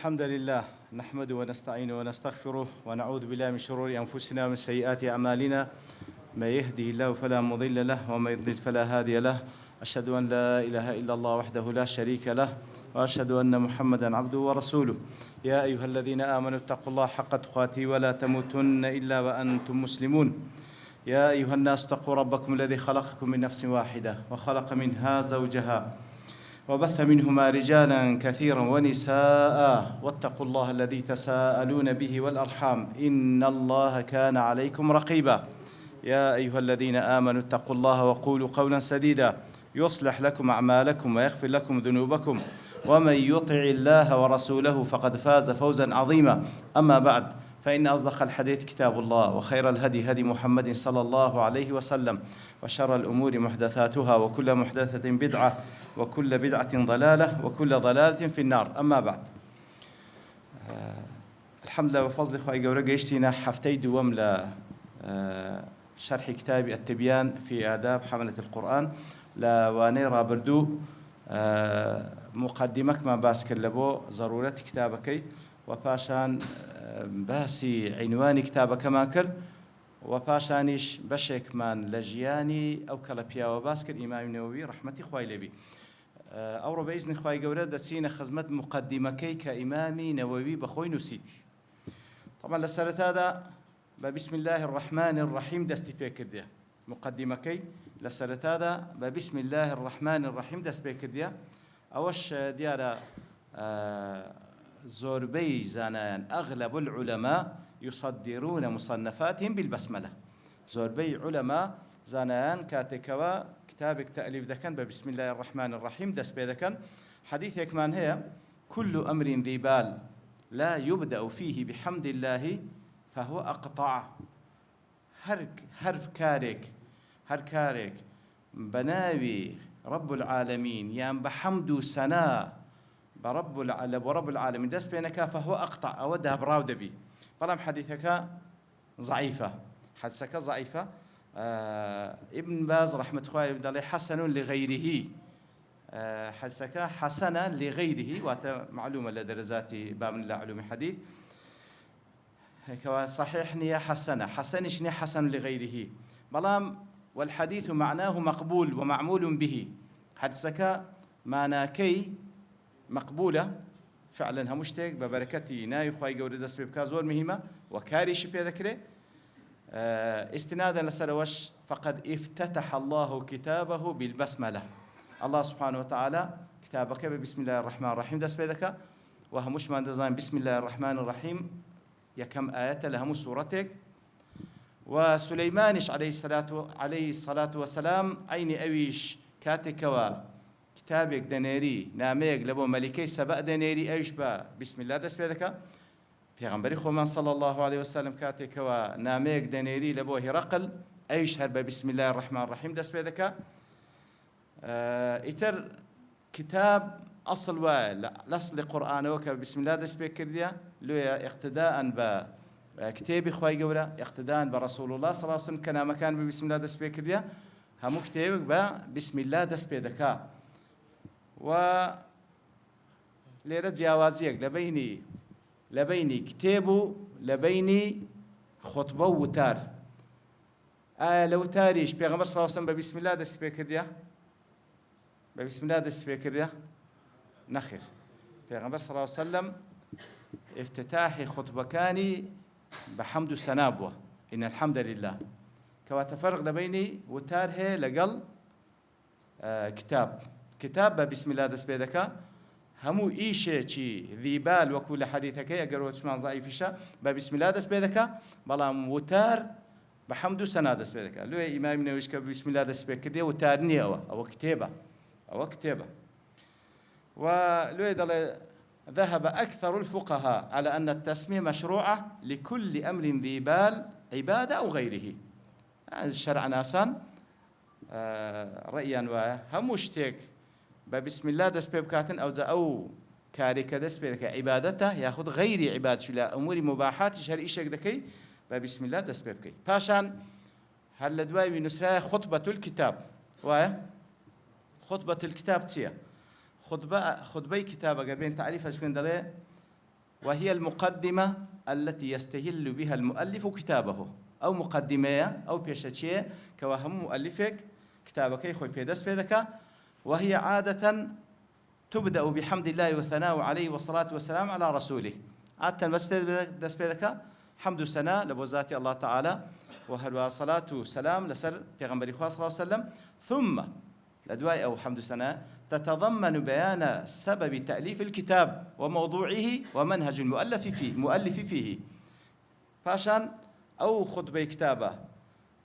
الحمد لله نحمده ونستعينه ونستغفره ونعوذ بالله من شرور أنفسنا ومن سيئات أعمالنا. من يهده الله فلا مضل له ومن يضلل فلا هادي له. أشهد أن لا إله إلا الله وحده لا شريك له وأشهد أن محمدًا عبده ورسوله. يا أيها الذين آمنوا اتقوا الله حق تقاته ولا تموتن إلا وأنتم مسلمون. يا أيها الناس اتقوا ربكم الذي خلقكم من نفس واحدة وخلق منها زوجها وبث منهما رجالا كثيرا ونساء واتقوا الله الذي تساءلون به والأرحام إن الله كان عليكم رقيبا. يا أيها الذين آمنوا اتقوا الله وقولوا قولا سديدا يصلح لكم أعمالكم ويغفر لكم ذنوبكم ومن يطع الله ورسوله فقد فاز فوزا عظيما. أما بعد فإن أصدق الحديث كتاب الله وخير الهدي هدي محمد صلى الله عليه وسلم وشر الأمور محدثاتها وكل محدثة بدعة وكل بدعة ضلالة وكل ضلالة في النار. أما بعد الحمد لله وفضل إخوائي قورا قيشتنا حفتي دوام لشرح كتاب التبيان في آداب حملة القرآن لواني رابردو مقدمك ما باسكر لبو ضرورة كتابكي وباشان باسي عنوان كتابك ما كر وباشانيش بشك من لجياني أو كلابيا وباسكر إمام النووي رحمة إخوائي لبي أو بإذن إخوائي قورا دسينا خزمة مقدمكي كإمامي نووي بخوي نسيتي. طبعا لسرت هذا بسم الله الرحمن الرحيم دستي بيكرديا مقدمكي لسرت هذا بسم الله الرحمن الرحيم دست بيكرديا أوش ديارة زوربي زانان أغلب العلماء يصدرون مصنفاتهم بالبسملة. زوربي علماء زانان كاتكوا كتابك تأليف ذكن بسم الله الرحمن الرحيم دست بيذكن. حديثك من هي كل أمر ذي بال لا يبدأ فيه بحمد الله فهو أقطع. هر كارك بناوي رب العالمين يام بحمد سنا ورب العالمين دست بينك فهو أقطع أو دهب راود بي. بلام حديثك ضعيفة حدثك ضعيفة. ابن باز رحمة الله عليه حسن لغيره حدثك حسنا لغيره ومعلومة لدرجات باب من علوم الحديث صحيح نية حسنة حسنش نية حسن لغيره بلام والحديث معناه مقبول ومعمول به. حدثك معناكي مقبولة فعلا همشتك ببركتي ناي خواي جوري دست بكازور مهمة وكاري شبه ذكره استنادا لسروش فقد افتتح الله كتابه بالبسملة. الله سبحانه وتعالى كتابك بسم الله الرحمن الرحيم دست بذكا وهمش ما دزاين بسم الله الرحمن الرحيم يا كم آية لهم سورتك. وسليمانش عليه الصلاة والسلام أين أويش كاتكوا كتابك دنيري ناميك لبو ملكي سبأ دنيري أيش با بسم الله دست بذكا. پیغمبری خومن صلی الله علیه وسلم کاتێک کەوا نامەیەک دەنێری لە بۆ هێرەقل ئەویش هەر بە بسم الله الرحمن الرحیم دەست پێ دەکا. ئیتر کتاب ئەسڵ وایە لە ئەسڵی قورئانەوە کە بسم الله دەست پێ کردیە لێیە اقتداء بە کتێبی خوای گەورە اقتداء بە رسول الله صلی الله علیه وسلم کە نامەکان بە بسم الله دەست پێ کردیە هەموو کتێبێک بە بسم الله دەست پێ دەکا. و لێرە جیاوازیەک لبيني كتاب لبيني خطبة وتار. لو تاريش بيغمبر صلى الله عليه وسلم بسم الله دست بكرديا بسم الله دست بكرديا نخر. بيغمبر صلى الله عليه وسلم افتتاح خطبة كاني بحمد سنابوه إن الحمد لله كوا تفرق لبيني وتار هي لقل كتاب بسم الله دست بيدكا همو إيشي ذي بال وكل حديثك أجر وتشمان ضعيفشة بسم الله دست بيدك بلام وتار بحمد سنة دست بيدك لو إمام نووي بسم الله دست بيدك وتارني أو كتابة ولو يدل ذهب أكثر الفقهاء على أن التسمية مشروعة لكل أمر ذي بال عبادة أو غيره. الشرع ناسا رأيا وهم مشتك بسم الله دست بكاتن أو كاريكا دست بك عبادته ياخذ غير عبادة لا أمور مباحات شرعي شك دكي بسم الله دست بكي باشان هل لدواي نسرا خطبة الكتاب خطبة الكتاب تسيا خطبة كتابة قبل تعريفها شكون دلي وهي المقدمة التي يستهل بها المؤلف كتابه، أو مقدمة أو بيشتشي كوهم مؤلفك كتابك يخوي بيدس بيدك، وهي عادة تبدأ بحمد الله والثناء عليه والصلاة والسلام على رسوله. عادة بس دس بيدك حمد السنة لبوزات الله تعالى، وهل صلاة والسلام لسر پیغمبر صلى الله عليه وسلم. ثم لدواء أو حمد السنة تتضمن بيان سبب تأليف الكتاب وموضوعه ومنهج المؤلف فيه. فاشان أو خطبة كتابة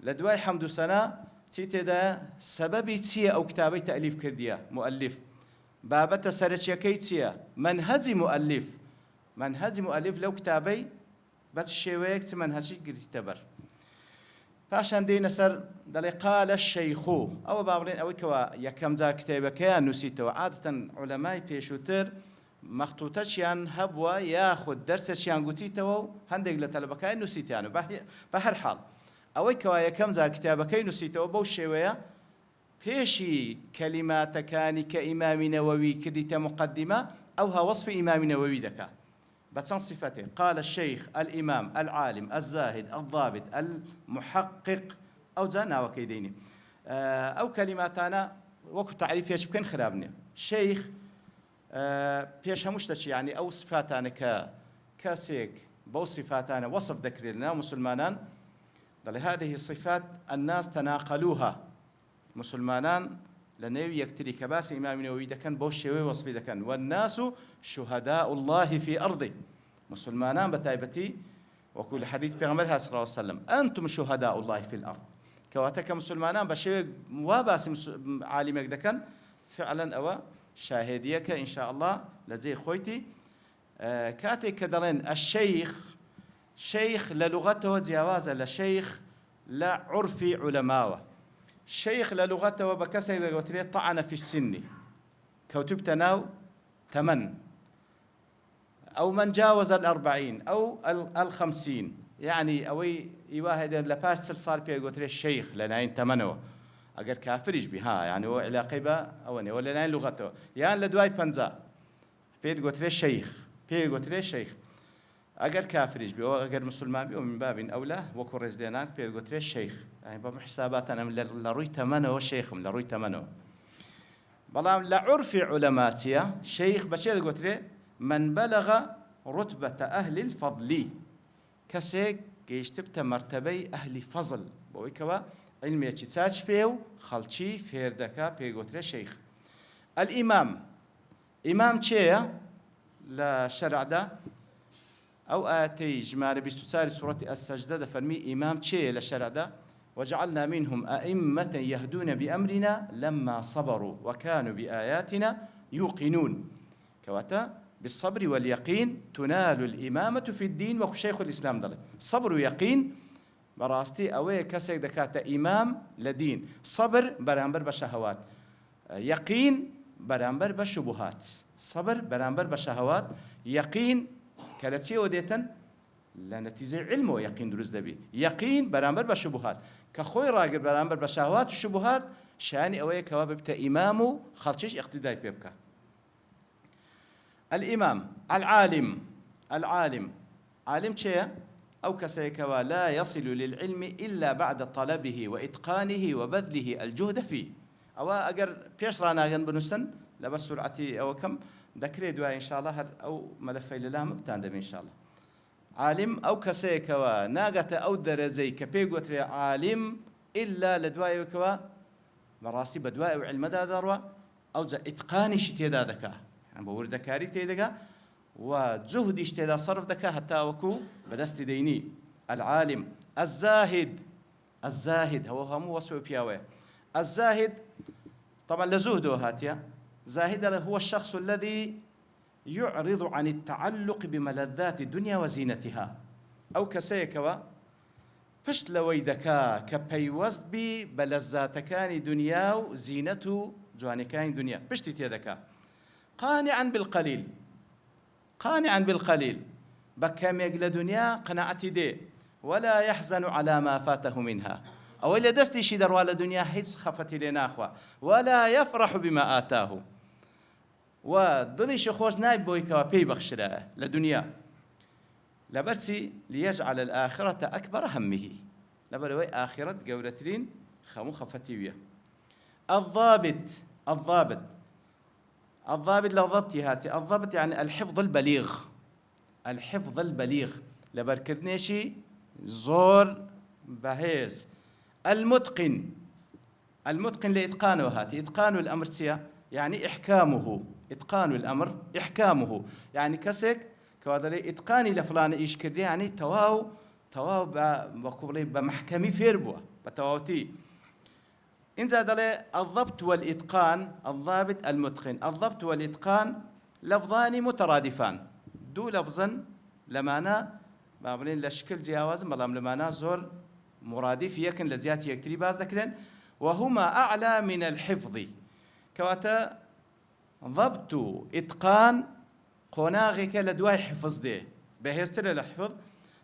لدواء حمد السنة تيتدا سبب تسيا أو كتابة تأليف كردية مؤلف بابة سرچيكي تسيا منهج مؤلف لو كتابي بتشويك منهجي قريت تبر. فاشان دين سر دلي قال الشيخ أو بابرين أو كوا يكم ذا كتابك يا نسيته. عادة علماء بيشوتر مخطوطتشيان هبوا ياخذ درسشيان قتيته هندق لطلبك نسيتيانه بهر حال أو كوا يكم ذا كتابك نسيته بوشيويا بيشي كلمات كان كإمام نووي كديت مقدمة أوها وصف إمام نووي دكا بتسان صفته. قال الشيخ الإمام العالم الزاهد الضابط المحقق أو زانا وكيديني أو كلماتنا وقت تعريف ايش بكن خرابني شيخ بيش همشتش يعني أو صفاتنا كاسيك بو صفاتنا وصف ذكر لنا مسلمانان ضل هذه الصفات الناس تناقلوها مسلمانان لنوي يكتري كباس إمام نووي دكان بوشيوي وصفي دكان والناس شهداء الله في أرضه مسلمانان بتايبتي وكل حديث بيغمبرها صلى الله عليه وسلم أنتم شهداء الله في الأرض كواتك مسلمانان بشيوي مواباس عالمك دكان فعلا أو شاهديك إن شاء الله لزي خويتي كاتي كدلين الشيخ شيخ للغته جوازا لشيخ لعرف علماء شيخ للغته وبكسر إذا قلت لي طعن في السن كوتب تناو 8 أو من جاوز 40 أو 50 يعني أوي يواهد لباس صار بيه قلت لي الشيخ لناين 8 أجر كافرج بها يعني هو علاقة با أوني ولا ناين لغته يعني لدواي بنزا بيد قلت لي الشيخ بيه قلت لي الشيخ أجر كافرج بي أو أجر مسلمان بي ومن باب أولى وكورز ديناك بيه قلت لي الشيخ يعني بحسابات أنا من لروي 8 والشيخ من لروي 8 بلام لعرف علماتيا شيخ بشير قلت لي من بلغ رتبة أهل الفضل كسيك جيشتبت مرتبي أهل فضل بويكوا علمي تشاتش بيو خلشي فيردكا بيقول شيخ. الإمام إمام تشيا لا شرع ده أو آتي جمال بيستسار سورة السجدة فرمي إمام تشيا لشرع ده وجعلنا منهم أئمة يهدون بأمرنا لما صبروا وكانوا بآياتنا يوقنون كواتا بالصبر واليقين تنال الإمامة في الدين وشيخ الإسلام ضل صبر ويقين براستي أوي كسيك دكاتا إمام لدين صبر برامبر بشهوات يقين برامبر بشبهات صبر برامبر بشهوات يقين كالتي وديتن لنتيجة علم ويقين دروز دبي يقين برامبر بشبهات كخوي راجل برامبر بشهوات وشبهات شاني أوي كواببت إمامه خلشيش اقتداء بيبكا. الإمام العالم عالم شيء أو كسيكوا لا يصل للعلم إلا بعد طلبه وإتقانه وبذله الجهد فيه أو أجر بيش رانا بنسن لبس سرعتي أو كم ذكري دواء إن شاء الله أو ملفي لله مبتندم إن شاء الله. عالم أو كسيكوا ناقة أو درزي كبيقوتري عالم إلا لدواء وكوا مراسي بدواء وعلم داروا أو إتقاني شتيدا ذكاء يعني بورد كاري تيدقا وزهد اشتدا صرف دكا حتى وكو بدست ديني. العالم الزاهد هو هم وصف بياوي الزاهد طبعا لزهده هاتيا زاهد هو الشخص الذي يعرض عن التعلق بملذات الدنيا وزينتها أو كسيكوا فشت لوي دكا كبيوزد بي بلذات كان دنيا وزينته جواني كان دنيا فشت تيدكا قانعا بالقليل بكام يقل دنيا قناعتي دي ولا يحزن على ما فاته منها أو إلا دستي شدر ولا دنيا حيث خفتي لنا أخوة ولا يفرح بما آتاه وضلي شخوش نايب بويكا وبي بخشرة لدنيا لبرسي ليجعل الآخرة أكبر همه لبروي آخرة جورترين خمو خفتيوية. الضابط لضبطي هاتي الضبط يعني الحفظ البليغ لبركرنيشي زور بهيز. المتقن لإتقانه هاتي إتقان الأمر سيا يعني إحكامه إتقان الأمر إحكامه يعني كسك كوادري إتقاني لفلان إيش كردي يعني تواو بقولي بمحكمي فيربوا بتواوتي. إن زاد له الضبط والإتقان الضابط المتقن. الضبط والإتقان لفظان مترادفان دو لفظا لمانا بابلين لشكل جواز بلام لمانا زور مرادف يكن لزيات يكتري باز ذكرن وهما أعلى من الحفظ كواتا ضبط إتقان قناغك لدواي حفظ ده بهستر الحفظ.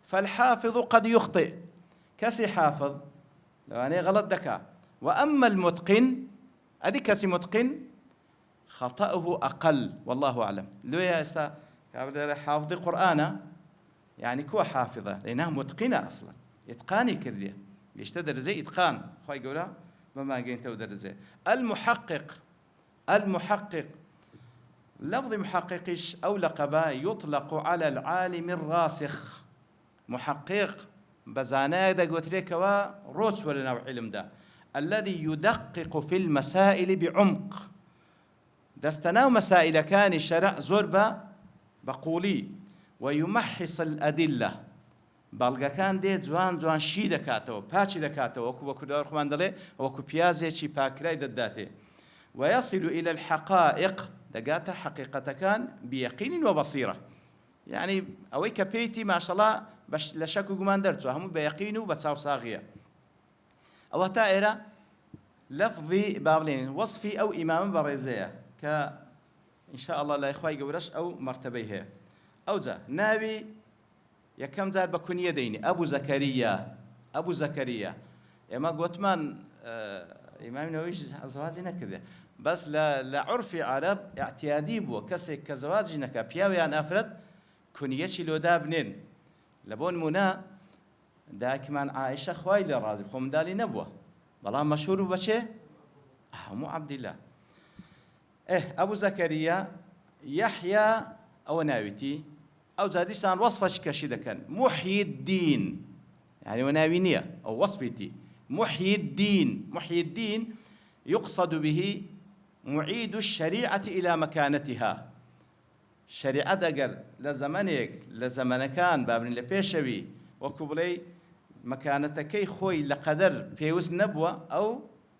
فالحافظ قد يخطئ كسي حافظ لو أنا غلط دكا. وأما المتقن أدي كسي متقن خطأه أقل والله أعلم. لو يا استا حافظ قرآن يعني كو حافظة لأنها متقنة أصلا إتقاني كردية يشتدر زي إتقان خوي يقولها ما جين تودر زي. المحقق لفظ محققش أو لقبا يطلق على العالم الراسخ. محقق بزانا دا قلت لك روش ولا نوع علم ده الذي يدقق في المسائل بعمق دستناو مسائل كان الشرع زربة بقولي ويمحص الأدلة بلغا كان دي جوان شي دكاتو باتشي دكاتو وكو بكدار خمان دلي وكو بيازي شي باكراي دداتي ويصل إلى الحقائق دقاتا حقيقة كان بيقين وبصيرة يعني أويك بيتي ما شاء الله باش لشكو قمان درتو همو بيقين وبتساو صاغية أو تائرة لفظي بابلين وصفي أو إمام برزية إن شاء الله لا إخوائي قورش أو مرتبيه أو ذا ناوي يكم زار بكونية ديني أبو زكريا إما قوتمان إمام نووي زواجي نكذا بس لعرف عرب اعتيادي بو كسك كزواج نكا بياوي أن أفرد كونيتشي لو دابنين لبون منا داكمان عائشة خوي لرازي خوم دالي نبوة والله مشهور بشي مو عبد الله أبو زكريا يحيى أو ناويتي أو زاديسان وصفش كشيدة كان محيي الدين يعني وناوينية أو وصفتي محيي الدين يقصد به معيد الشريعة إلى مكانتها. شريعة أجر لزمن كان بابن لبيشوي وكبلي مكانتكي خوي لقدر بيوز نبوة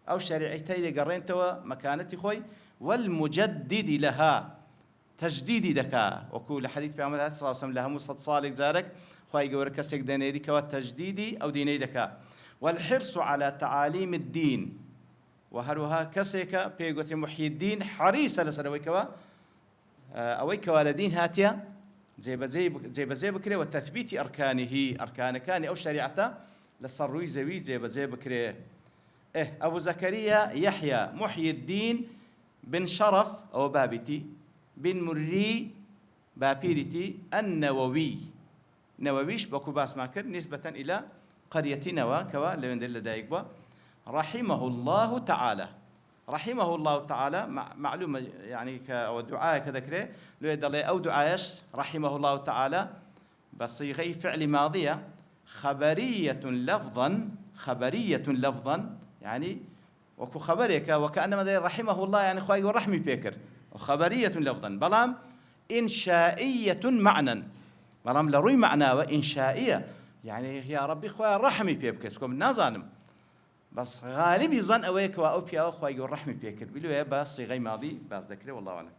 أو شريعتي لقرين توا مكانتي خوي والمجدد لها تجديد دكا وكل حديث في عمر صلى الله عليه وسلم لها مصد صالح زارك خوي قور كسك دنيدي والتجديد أو ديني دكا والحرص على تعاليم الدين وهروها كسك بيقول محيي الدين حريصة لسرويكوا أويكوا لدين هاتيا زي بكري وتثبيت أركان كان أو شريعته للصروي زي بكري أبو زكريا يحيى محيي الدين بن شرف أو بابتي بن مري بابيرتي النووي نوويش بكو باس ماكر نسبة إلى قرية نوى كوا لوندل دايقوا رحمه الله تعالى معلومة يعني أو الدعاء كذكره لو يدل أو دعايش رحمه الله تعالى بصيغة فعل ماضية خبرية لفظا يعني وكو خبرك وكأنما رحمه الله يعني خواهي ورحمي بيكر وخبرية لفظا بلام إنشائية معنى بلام لروي معنى وإنشائية يعني يا ربي خواهي رحمي بيكر تكون نازانم بس غالبي ظن أويك وأوبيا وخواهي ورحمي بيكر بلو يبا صيغي ماضي باز ذكري والله أعلم.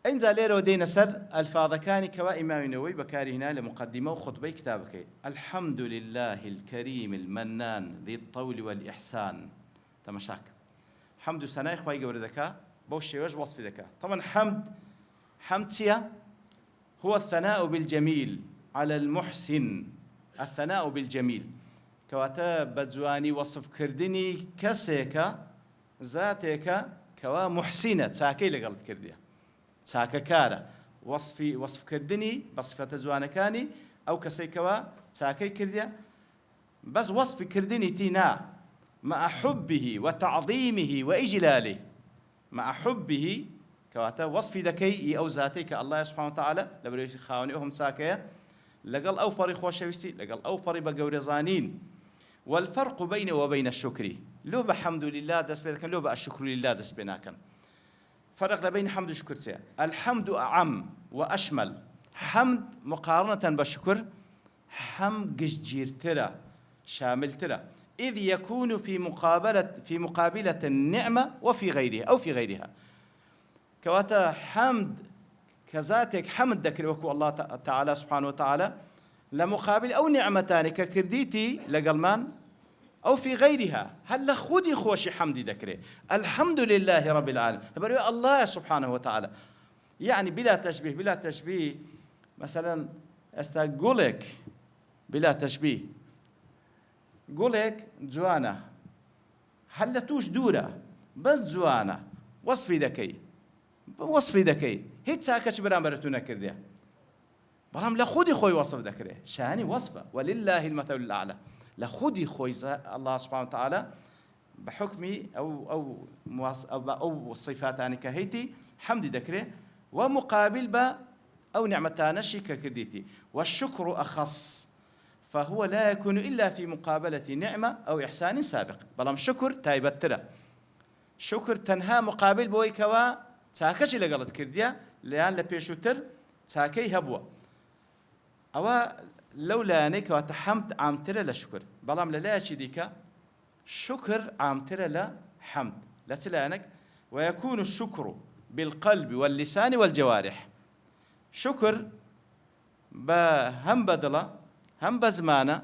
إن زالير ودينا سر الفاظ كان كوا إمام النووي بكاري هنا لمقدمة وخطبة كتابك الحمد لله الكريم المنان ذي الطول والإحسان تمشاك حمد سنة إخوائي قبل ذكاء بوشي وجه وصف ذكاء طبعا حمد سيا هو الثناء بالجميل على المحسن الثناء بالجميل كواتا بجواني وصف كردني كسيكا ذاتك كوا محسنة تساكي لقلت كردية تساكا كارا وصف كردني بصفة زوانكاني أو كسيكوا تاكي كرديا بس وصف كردني تينا مع حبه وتعظيمه وإجلاله مع حبه كواتا وصف ذكي أو ذاتي الله سبحانه وتعالى لبريس خاونيهم ساكية لقل أو فري خوشويستي لقل أو فري بقورزانين والفرق بينه وبين الشكر لو بحمد لله دس بينكن لو بالشكر لله دس بينكن فرق بين حمد وشكر سيا الحمد أعم وأشمل حمد مقارنة بالشكر حمد جير ترى شامل ترى إذ يكون في مقابلة النعمة وفي غيرها أو في غيرها كواتا حمد كذاتك حمد ذكر وكو الله تعالى سبحانه وتعالى لمقابل أو نعمتان ككرديتي لقلمان أو في غيرها هل خودي خوشي حمدي ذكره الحمد لله رب العالمين الله سبحانه وتعالى يعني بلا تشبيه مثلا استقولك بلا تشبيه قولك جوانا هل توش دورة بس جوانا وصفي ذكي هيت ساكش برامبرتونا كرديا برام لخودي خوي وصف ذكره شاني وصفه ولله المثل الأعلى لخودي خوي الله سبحانه وتعالى بحكمي أو صفاتان كهيتي حمد ذكره ومقابل با أو نعمتان شيك كرديتي والشكر أخص فهو لا يكون إلا في مقابلة نعمة أو إحسان سابق بلام شكر تايبترا شكر تنها مقابل بوي كوا تاكش لقلت كرديا لأن لبيشوتر تاكي هبوا أو لولا أنك وتحمد عامترا لشكر بلام لا ديكا شكر عامترا لحمد لا تلانك ويكون الشكر بالقلب واللسان والجوارح شكر هم بدلا هم بزمانة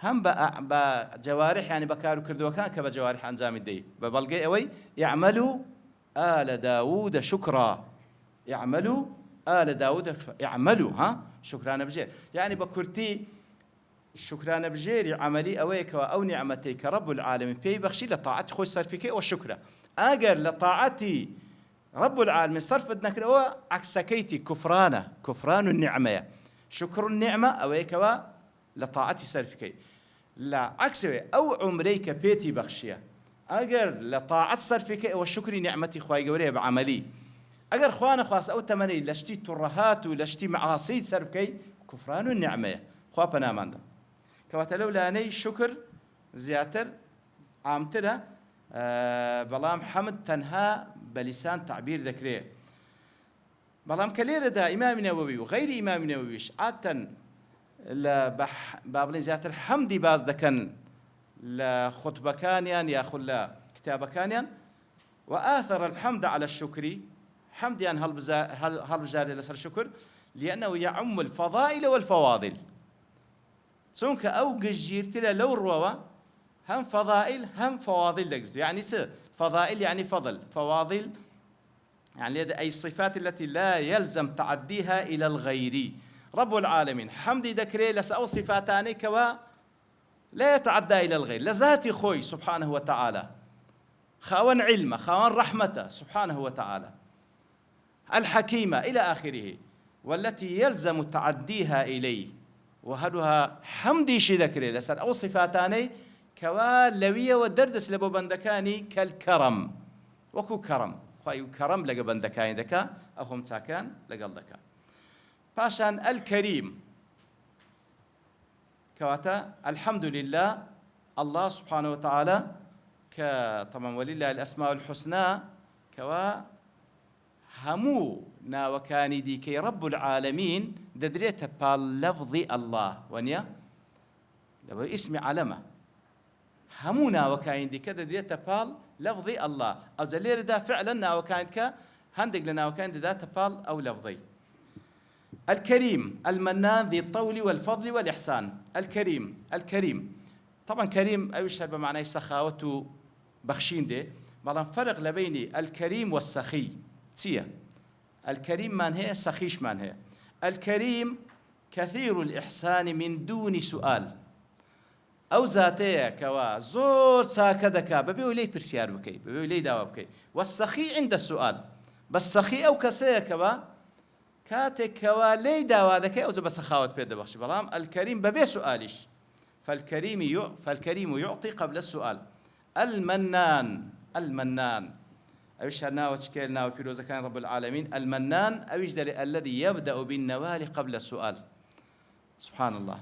هم بجوارح يعني بكارو كردو كان كبجوارح أنزام الدي ببلغي أوي يعملوا آل داود شكرا يعملوا آل داود يعملوا شكران بجير يعني بكرتي شكران بجير عملي أويك أو نعمتيك رب العالمين في بخشي لطاعتي خوش صرفك والشكر أجر لطاعتي رب العالمين صرف ادنك هو عكسكيتي كفران النعمة شكر النعمة أويك لطاعتي صرفك لا عكسه أو عمريك بيتي بخشية أجر لطاعت صرفك والشكر نعمتي خواي جوريه بعملي أجر خوانا خاص أو تمني لشتي ترهات ولشتي معاصي صرفك كفران النعمة خوا بنامنده كواتلو لاني شكر زياتر عامتره بلام حمد تنها بلسان تعبير ذكريه بلام كلير دا إمام نووي وغير إمام نوويش عادة بابلين زياتر حمدي باز دكن لخطبة كانيان ياخذ لا كتابة كانيان وآثر الحمد على الشكر حمد يعني هل بجاري لسر الشكر لأنه يعم الفضائل والفواضل سونك أو جيرتلا لو الروا هم فضائل هم فواضل يعني فضائل يعني فضل فواضل يعني أي الصفات التي لا يلزم تعديها إلى الغير رب العالمين حمدي ذكري لسأو صفاتان كوا لا يتعدى إلى الغير لذات خوي سبحانه وتعالى خاون علمه خاون رحمته سبحانه وتعالى الحكيمة إلى آخره والتي يلزم تعديها إليه وهدوها حمدي شي ذكري لسر أو صفاتاني كوا لوية ودردس لبو بندكاني كالكرم وكو كرم خواهي كرم لقى بندكاني ذكا أو هم تاكان لقال ذكا باشان الكريم كواتا الحمد لله الله سبحانه وتعالى طبعا ولله الأسماء الحسنى كوا همو ناوكاني ديكي رب العالمين ددريت باللفظ الله ونيا لو اسم علمه همو ناوكاني ديكي ددريت باللفظ الله أو زلير دا فعلا ناوكاني كا هندق لناوكاني دا بال أو لفظي الكريم المنان ذي الطول والفضل والإحسان الكريم طبعا كريم أيش بمعنى سخاوته بخشين دي بلان فرق لبين الكريم والسخي تيه الكريم من هي سخيش من هي الكريم كثير الإحسان من دون سؤال أو ذاتيه كوا زور ساكدك ببيو لي برسيار بكي ببيو لي داوا بكي والسخي عند السؤال بس سخي أو كسيه كوا كاتك كوالي داوادك أو زبس خاوت بيد بخش بلام الكريم ببي سؤالش فالكريم يعطي قبل السؤال. المنان أيش هنا وتشكيلنا وفيروز كان رب العالمين المنان أيش الذي يبدأ بالنوال قبل السؤال. سبحان الله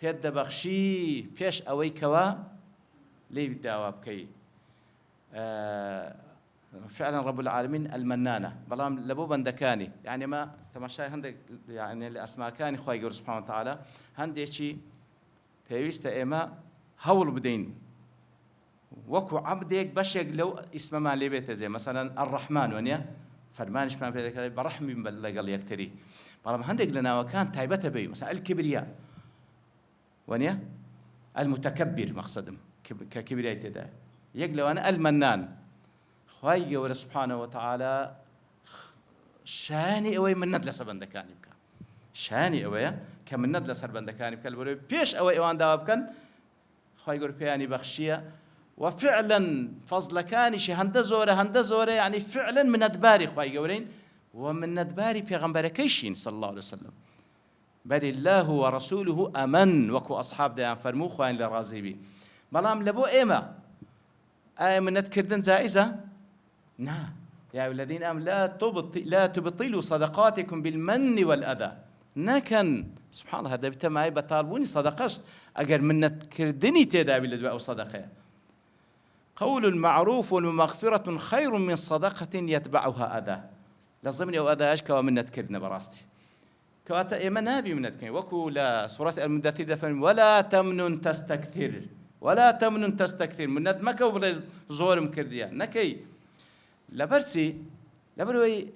بيد بخشي بيش أوي كوا ليه بالدواب كي فعلا رب العالمين المنانة بلام لبو بندكاني يعني ما تمشي هندك يعني الأسماء كاني خوي يقول سبحانه وتعالى هندي شيء بيست إما هول بدين وكو عبدك بشق لو اسم ما لبيته زي مثلا الرحمن ونيا فرمانش ما بيته برحم بلغ قال يكتري بلام هندك لنا وكان تايبته بي مثلا الكبرياء ونيا المتكبر مقصدم ككبرياء تدا يقلو أنا المنان خوي يقول سبحانه وتعالى شاني أوي من ندلة سبندكاني بك شاني أوي كمن ندلة سربندكاني بك البرو بيش أوي وان داب كان خوي يقول بياني بخشية وفعلا فضل كاني شي هندزورة يعني فعلا من أدباري خوي يقولين ومن أدباري بيغمبر كيشين صلى الله عليه وسلم بل الله ورسوله أمن وكو أصحاب ديان فرمو خوين لرازيبي ملام لبو إيما آية من نتكردن جائزة نعم يا الذين آمنوا لا تبطلوا صدقاتكم بالمن والأذى نكن سبحان الله هذا بتماي بطالبوني صدقش أجر من نتكردني تدابي لدواء صدقة قول المعروف والمغفرة خير من صدقة يتبعها أذى لازمني أو أذى أشكوا من نتكردنا براستي كواتا إيما نابي من نتكردنا وكولا سورة المدثر دفن ولا تمنن تستكثر من ند مكو بلا زور مكرديا نكي لبروي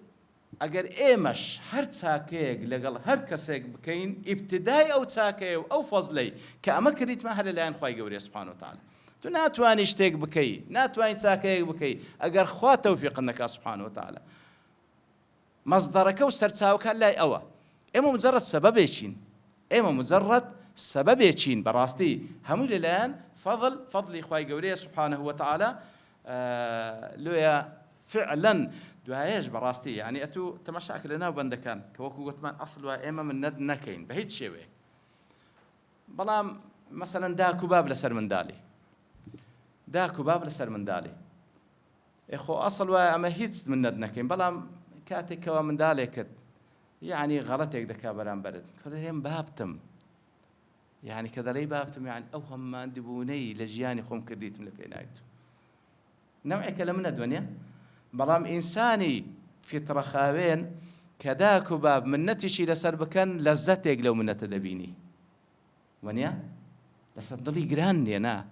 اگر ايمش هر تساكيق لقل هر كسيق بكين ابتدائي او تساكي او فضلي كأما كريت ما هل الان خواهي قوري سبحانه وتعالى تو ناتواني اشتيق بكي ناتواني تساكيق بكي اگر خواه توفيق انك سبحانه وتعالى مصدرك وسرتساوك هلا اوا اما مجرد سبب يشين براستي هم الان فضل إخوائي قوريه سبحانه وتعالى لويا فعلا دعايش براستي يعني أتو تمشاك لنا وبندكان كوكو قلت من أصل وإما من ند نكين بهيت شيء بلام مثلا داكو باب لسر من دالي إخو أصل وإما هيت من ند نكين بلام كاتك ومن دالي كت يعني غلطك دكا بلام برد كلهم بابتم يعني كذا لي بابتم يعني أوهم ما اندبوني لجياني خوم كرديت من البينايت نوعي كلامنا الدنيا بلام إنساني في ترخاوين كذاك باب من نتشي لسربكن لزتك لو من تدبيني ونيا لسدلي جراني أنا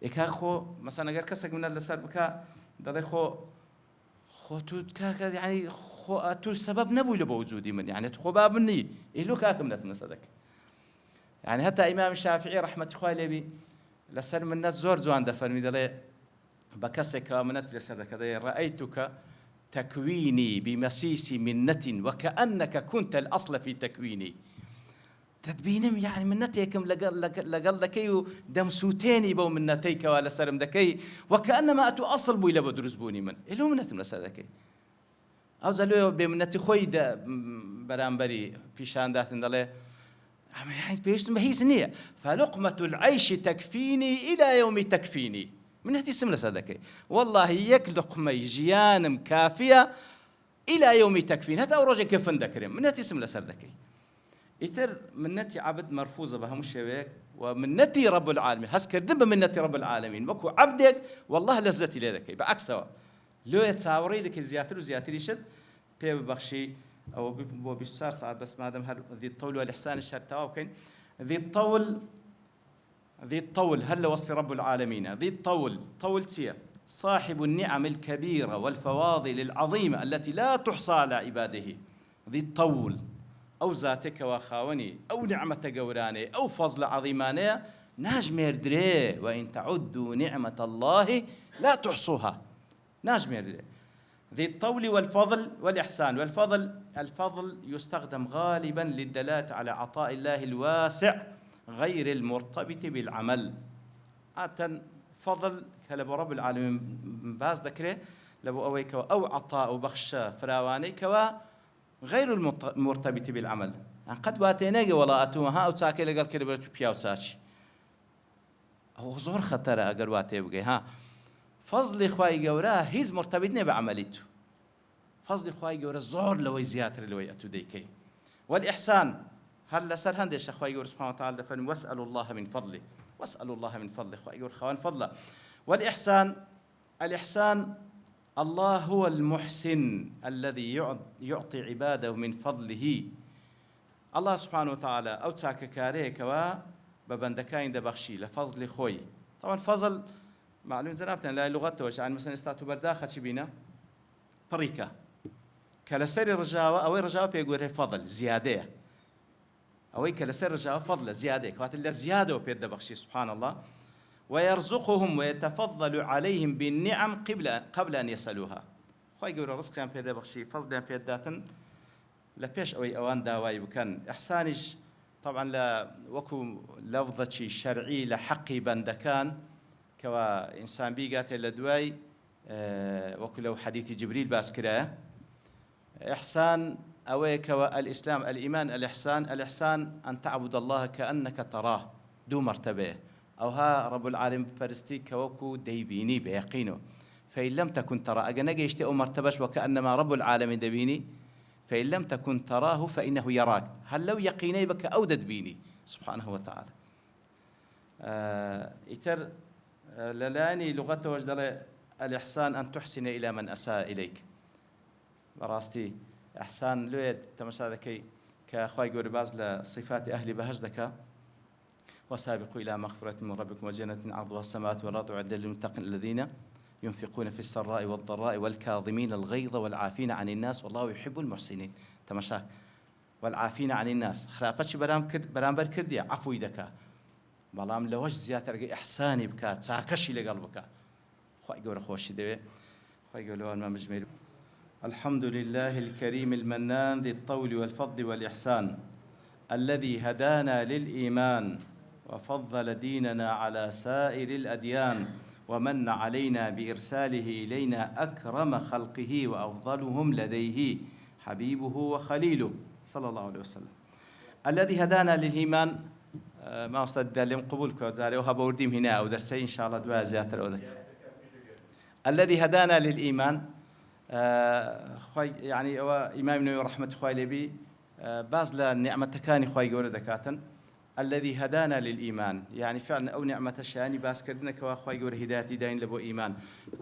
إكاخو مثلا غير كسك من لسربكا دلي خو تو كاك يعني خو تو السبب نبوي لبوجودي من يعني خو باب مني إلو كاك من صدق يعني حتى إمام الشافعي رحمة الله عليه لسر من زور زوان دفرمي دلي بكسك ومنت لسر كذا رأيتك تكويني بمسيس منة وكأنك كنت الأصل في تكويني تدبينم يعني منتيكم لقل لكيو دمسوتيني بو منتيك ولا سرم دكي وكأنما أتو أصل بو إلا بدرس بوني من إلو منتم لسر أو زلوا بمنتي خوي برامبري في شان دات دلي يعني بيشتم هي سنية فلقمة العيش تكفيني إلى يوم تكفيني من هذه السملة صدقي والله يك لقمة جيانم كافية إلى يوم تكفيني هذا أوراج كيف ندكرم من هذه السملة صدقي يتر من نتي عبد مرفوزة بها مش هيك ومن نتي رب العالمين هسكر دب من نتي رب العالمين بكو عبدك والله لذتي لذكي بعكسه لو يتصاوري لك زياتر يشد بيه بخشي أو بيستار ساعات بس ما دام ذي الطول والإحسان الشرطة وكين ذي الطول هل وصف رب العالمين ذي طول تيه صاحب النعم الكبيرة والفواضل العظيمة التي لا تحصى على عباده ذي الطول أو ذاتك وخاوني أو نعمة قوراني أو فضل عظيماني ناجمير دري وإن تعدوا نعمة الله لا تحصوها ناجمير دري ذي الطول والفضل والإحسان الفضل يستخدم غالبا للدلالة على عطاء الله الواسع غير المرتبط بالعمل عادة فضل كلب رب العالمين باز ذكره لبو أويك أو عطاء وبخش فراواني كوا غير المرتبط بالعمل قد واتيناجي ولا أتوها أو تاكل قال كده بياو تساتش أو زور خطر أجر واتي بقى ها فضل إخوائي جوراه هيز مرتبطني بعملته فضل إخوائي جوراه زور لو زيادة لو يأتوا ديكي والإحسان هل لسر هندش إخوائي جوراه سبحانه وتعالى دفن واسألوا الله من فضله واسألوا الله من فضله إخوائي جوراه خوان فضله والإحسان الإحسان الله هو المحسن الذي يعطي عباده من فضله الله سبحانه وتعالى أو تاك كاريك وببندكاين دبخشي لفضل خوي طبعا فضل معلوم زنابتنا لا لغته وش يعني مثلا استاتو برداخة شبينا طريقة كالسر رجاوة أو رجاوة بيقول فضل زيادة أو كالسر رجاوة فضل زيادة كوات الله زيادة وبيد دبخشي سبحان الله ويرزقهم ويتفضل عليهم بالنعم قبل أن يسألوها خوي يقول رزقهم بيد دبخشي فضل بيد داتن لبيش أوي أوان داواي وكان إحسانش طبعا لا وكو لفظة شرعي لحقي بندكان كوا إنسان بيقات لدواي وكو لو حديث جبريل باسكراه إحسان أوي كوا الإسلام الإيمان الإحسان أن تعبد الله كأنك تراه دو مرتبة أو ها رب العالمين برستي كوكو ديبيني بيقينه فإن لم تكن ترى أجنجي يشتئ مرتبش وكأنما رب العالمين دبيني فإن لم تكن تراه فإنه يراك هل لو يقيني بك أودد بيني سبحانه وتعالى إتر للاني لغته وجدل الإحسان أن تحسن إلى من أساء إليك براستي إحسان لويد تمشى ذكي كأخوي قول باز لصفات أهل بهجدك وسابقوا إلى مغفرة من ربكم وجنة عرضها السماوات والأرض أعدت للمتقين الذين ينفقون في السراء والضراء والكاظمين الغيظ والعافين عن الناس والله يحب المحسنين تمشاك والعافين عن الناس خلافش برامبر كردي عفو يدك بلام لوش زيادة إحساني بك تساكشي لقلبك خوي يقول خوش دوي خوي يقولون ما مجمل الحمد لله الكريم المنان ذي الطول والفضل والإحسان الذي هدانا للإيمان وفضل ديننا على سائر الأديان ومن علينا بإرساله إلينا أكرم خلقه وأفضلهم لديه حبيبه وخليله صلى الله عليه وسلم الذي هدانا للإيمان ما أستد لهم قبولك وزاري وهب ورديم هنا أو درسي إن شاء الله دواء زيادة الأوذك الذي هدانا للإيمان يعني إمام النووي رحمة خوي لبي باز لنعمة كان خوي جور ذكاتا الذي هدانا للإيمان يعني فعلا أو نعمة الشاني باس كردنا كوا خوي جور هدايتي داين لبو إيمان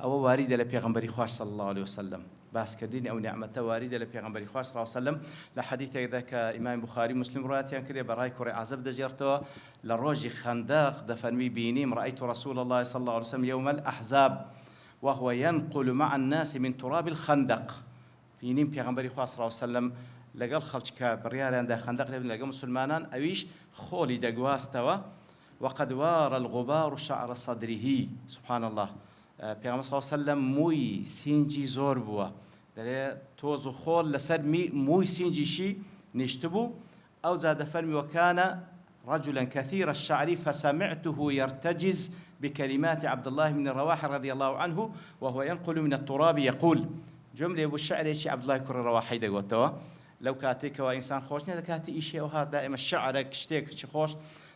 أو واردة لبيغمبري خواش صلى الله عليه وسلم باس كردين أو نعمة واردة لبيغمبري خواش صلى الله عليه وسلم لحديث ذاك إمام بخاري مسلم روايتيان كري براي كوري عزب دجرتو للروج خنداق دفنوي بينيم رأيت رسول الله صلى الله عليه وسلم يوم الأحزاب وهو ينقل مع الناس من تراب الخندق بينيم بيغمبري خواش صلى الله عليه وسلم لقال خلشك بريال عند خندق لقى مسلمان أويش خولي دقواستوا وقد وار الغبار شعر صدره سبحان الله بيغمبر صلى الله عليه وسلم موي سينجي زور بوا دلي توزو خول لسر موي سينجي شي نشتبو أو زاد فرمي وكان رجلا كثير الشعر فسمعته يرتجز بكلمات عبد الله بن رواحة رضي الله عنه وهو ينقل من التراب يقول جملة أبو الشعر شي عبد الله كر رواحة يدقوتوا لو كاتيك وإنسان خوشني لكاتي إشي وهذا دائما شعرك شتيك شي خوش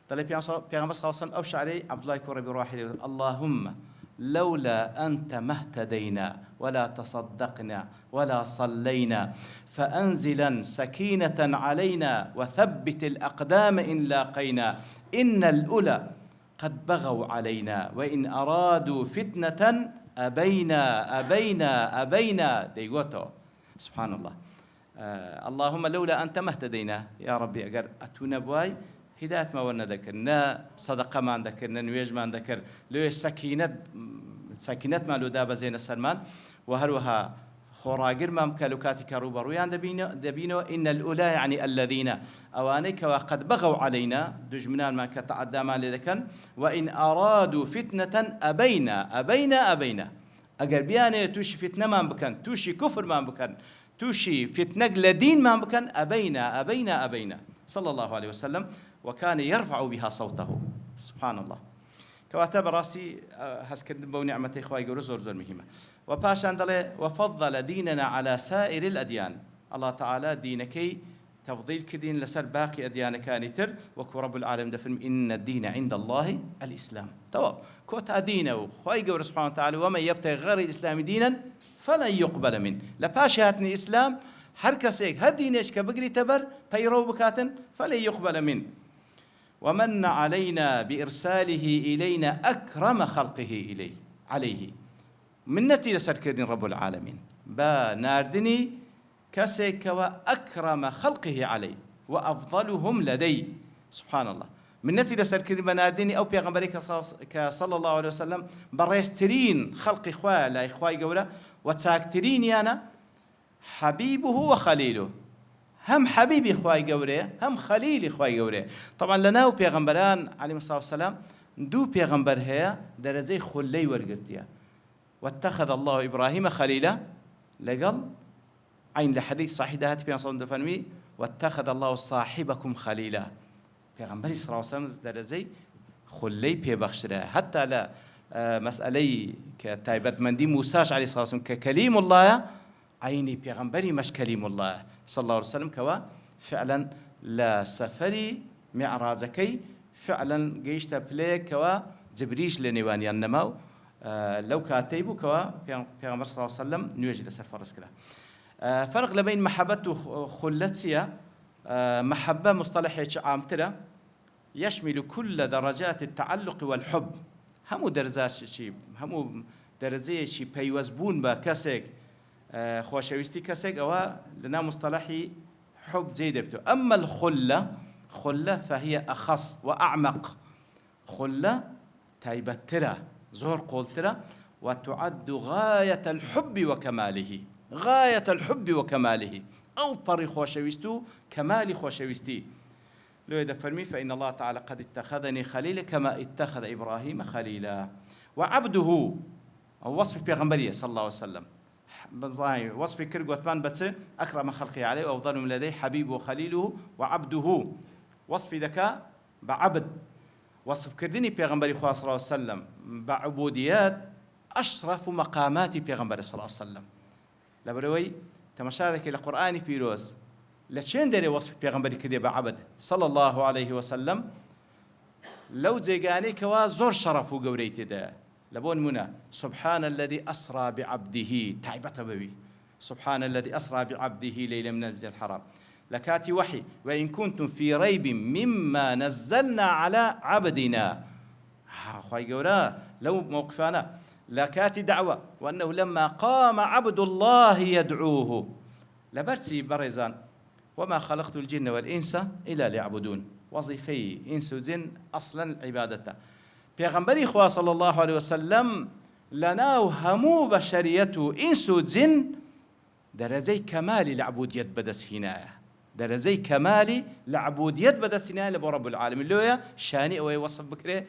طلع بيغمبر صلى الله عليه وسلم أو شعري عبد الله كر رواحة اللهم لولا أنت ما اهتدينا ولا تصدقنا ولا صلينا فأنزلا سكينة علينا وثبت الأقدام إن لاقينا إن الأولى قد بغوا علينا وإن أرادوا فتنة أبينا ديغوتو سبحان الله اللهم لولا أنت ما اهتدينا يا ربي أجر أتونا بواي هداية ما ورنا ذكرنا صدقة ما ذكرنا نويج ما ذكر لو سكينة ما لو داب زين السلمان وهروها خوراجر ما مكلوكاتي كروبا رويان دبينو إن الأولى يعني الذين أوانيك وقد بغوا علينا دجمنان ما كتعدى ما لذكن وإن أرادوا فتنة أبينا أجر بيانه توشي فتنة ما بكن توشي كفر ما بكن توشي فتنة لدين ما بكن أبينا صلى الله عليه وسلم وكان يرفع بها صوته سبحان الله كواتب راسي هسكن بو نعمتي إخوائي يقولوا زور مهمة وباشان دله وفضل ديننا على سائر الأديان الله تعالى دينكي تفضيل كدين لسر باقي أديان كانتر وكو رب العالمين دفن إن الدين عند الله الإسلام تمام كوتا دينه وخواي قول سبحانه وتعالى ومن يبتغي غير الإسلام دينا فلن يقبل منه لباش هاتني إسلام هر كسيك هر دينيش كبقري تبر بيرو بكاتن فلن يقبل منه ومن علينا بإرساله إلينا أكرم خلقه إليه عليه منتي لسر كدين رب العالمين با ناردني كسيك وأكرم خلقه عليه وأفضلهم لدي سبحان الله منتي لسر كدين بناردني أو بيغمبريك صلى الله عليه وسلم بريسترين خلق إخوة لا إخوة قولة وتاكترين يانا حبيبه وخليله هم حبيبي إخوة قولة هم خليل إخوة قولة طبعا لنا وبيغمبران عليه الصلاة والسلام دو بيغمبر هي درزي خلي ورقرتيا واتخذ الله إبراهيم خليلا لقل عين لحديث صحيح دهات بيان صلى الله عليه وسلم واتخذ الله صاحبكم خليلا بيغمبري صلى الله عليه وسلم درزي خلي بيبخشره حتى لا مسألة كتايبت مندي موساش عليه الصلاة والسلام ككليم الله عيني بيغمبري مش كليم الله صلى الله عليه وسلم كوا فعلا لا سفري معراجكي فعلا جيشت بليك كوا جبريش لنيواني النمو لو كاتيبو كوا بيغمبر صلى الله عليه وسلم نيوجد سفر رسكلا فرق لبين محبة وخلتسيا محبة مصطلح عام ترى يشمل كل درجات التعلق والحب همو درزات شي همو درزي شي بيوزبون بكسك خوشويستي كسك أو لنا مصطلحي حب زيدبتو أما خلة فهي أخص وأعمق خلة تايبترة زور قولترة وتعد غاية الحب وكماله غاية الحب وكماله أو بري خوشويستو كمال خوشويستي لو يدفرمي فإن الله تعالى قد اتخذني خليلا كما اتخذ إبراهيم خليلا وعبده أو وصف بيغمبرية صلى الله عليه وسلم وصف كرقوتمان بس أكرم خلقه عليه وأفضل من لديه حبيبه وخليله وعبده وصف ذكاء بعبد وصف كردني بيغمبري صلى الله عليه وسلم بعبوديات أشرف مقامات بيغمبري صلى الله عليه وسلم لبروي تمشارك إلى قرآن بيروز لشين داري وصف بيغمبري كده بعبد صلى الله عليه وسلم لو زيغاني كوا زور شرف وقوريت ده لبون منا سبحان الذي أسرى بعبده تعبت بوي سبحان الذي أسرى بعبده ليلا من المسجد الحرام لكاتي وحي وإن كنتم في ريب مما نزلنا على عبدنا خواهي قورا لو موقفانا لكاتي دعوة وأنه لما قام عبد الله يدعوه لبرسي برزان وما خلقت الجن والإنس إلا ليعبدون وظيفي إنس وجن أصلا عبادته بيغمبري خوا صلى الله عليه وسلم لنا وهمو بشريته إنس وجن درزي كمال العبودية بدس هنا درزي كمال العبودية بدس هنا لبو رب العالمين لويا شاني أو يوصف بكره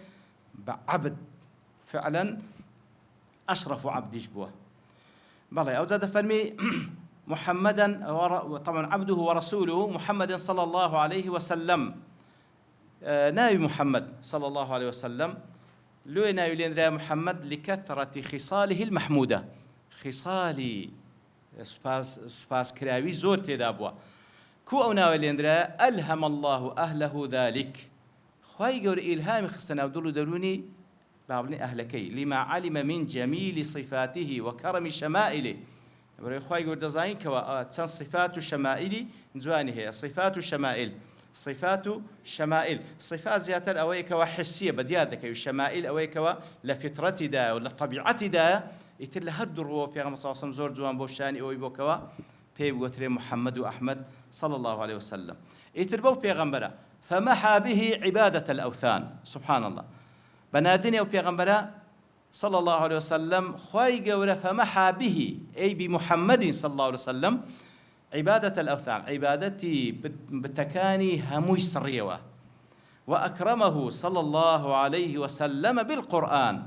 بعبد فعلا أشرف عبد جبوه بلى أو زاد فرمي محمدا طبعا عبده ورسوله محمد صلى الله عليه وسلم ناوي محمد صلى الله عليه وسلم لو ناوي لين محمد لكثرة خصاله المحمودة خصالي سباس كراوي زور تدابوا كو أو ناوي لين ألهم الله أهله ذلك خواهي قول إلهام خصنا ودولو دروني بابني أهلكي لما علم من جميل صفاته وكرم شمائله برای خواهی گرد دزاین که چند صفات و شمائلی جوانی هي صفات و شمائل صفات زیاتر اوی که حسیه بدیاد که شمائل اوی که لفطرتی دا و لطبیعتی دا ایتر لهر درو پیغمبر صلی الله علیه و زور جوان بوشانی اوی بو که پی بگوتری محمد و احمد صلی الله عليه وسلم ایتر بو پیغمبره فمحى به عبادة الأوثان سبحان الله بنادني او پیغمبره صلى الله عليه وسلم خواي قورة فمحى به أي بمحمد صلى الله عليه وسلم عبادة الأوثان عبادتي بتكاني هموي سريوة وأكرمه صلى الله عليه وسلم بالقرآن